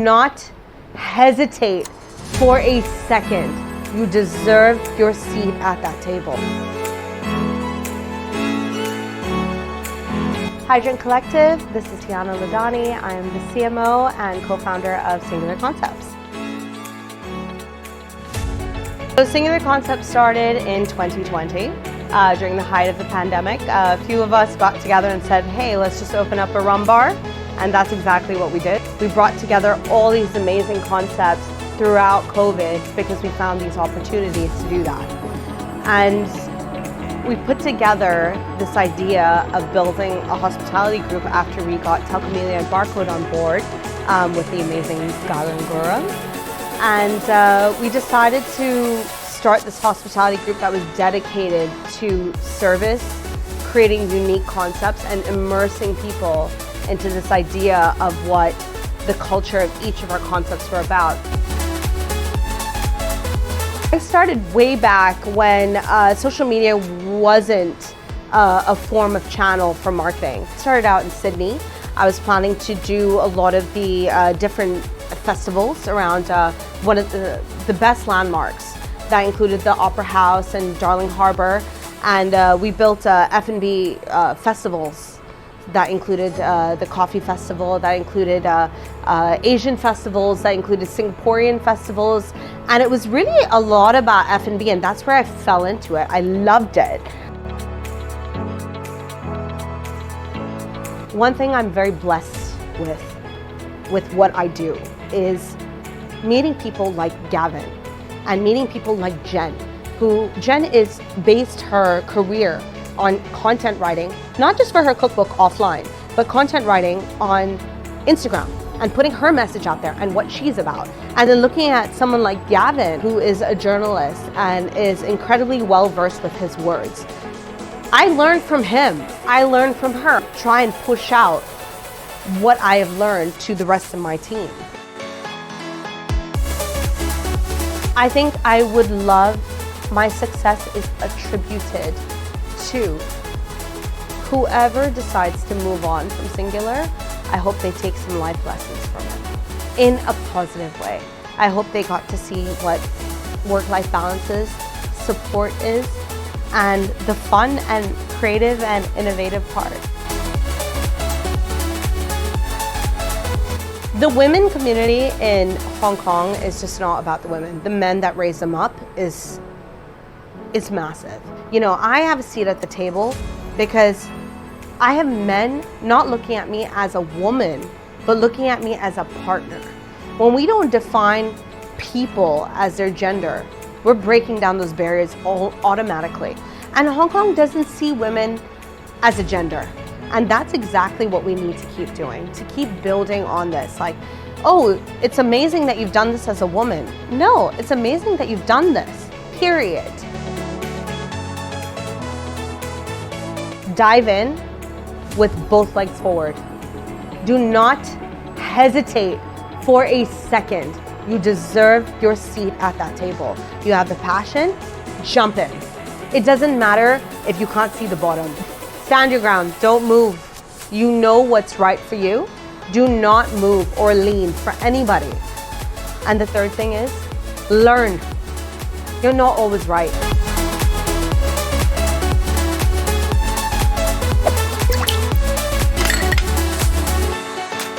Not hesitate for a second. You deserve your seat at that table. Hydrant Collective, this is Tiana Ludhani. I am the CMO and co-founder of Singular Concepts. So Singular Concepts started in 2020 during the height of the pandemic. A few of us got together and said, hey, let's just open up a rum bar. And that's exactly what we did. We brought together all these amazing concepts throughout COVID because we found these opportunities to do that. And we put together this idea of building a hospitality group after we got Telcomedia and Barkada on board with the amazing Gala and Gura. And we decided to start this hospitality group that was dedicated to service, creating unique concepts and immersing people into this idea of what the culture of each of our concepts were about. I started way back when social media wasn't a form of channel for marketing. I started out in Sydney. I was planning to do a lot of the different festivals around one of the best landmarks. That included the Opera House and Darling Harbour, and we built F&B festivals. That included the coffee festival, that included Asian festivals, that included Singaporean festivals. And it was really a lot about F&B, and that's where I fell into it. I loved it. One thing I'm very blessed with what I do is meeting people like Gavin and meeting people like Jen, Jen is based her career on content writing, not just for her cookbook offline, but content writing on Instagram and putting her message out there and what she's about. And then looking at someone like Gavin, who is a journalist and is incredibly well-versed with his words. I learned from him, I learned from her. Try and push out what I have learned to the rest of my team. I think I would love my success is attributed to whoever decides to move on from Singular. I hope they take some life lessons from it in a positive way. I hope they got to see what work-life balance is, support is, and the fun and creative and innovative part. The women community in Hong Kong is just not about the women. The men that raise them up is massive. You know, I have a seat at the table because I have men not looking at me as a woman, but looking at me as a partner. When we don't define people as their gender, we're breaking down those barriers automatically. And Hong Kong doesn't see women as a gender. And that's exactly what we need to keep doing, to keep building on this. Like, oh, it's amazing that you've done this as a woman. No, it's amazing that you've done this, period. Dive in with both legs forward. Do not hesitate for a second. You deserve your seat at that table. You have the passion, jump in. It doesn't matter if you can't see the bottom. Stand your ground, don't move. You know what's right for you. Do not move or lean for anybody. And the third thing is, learn. You're not always right.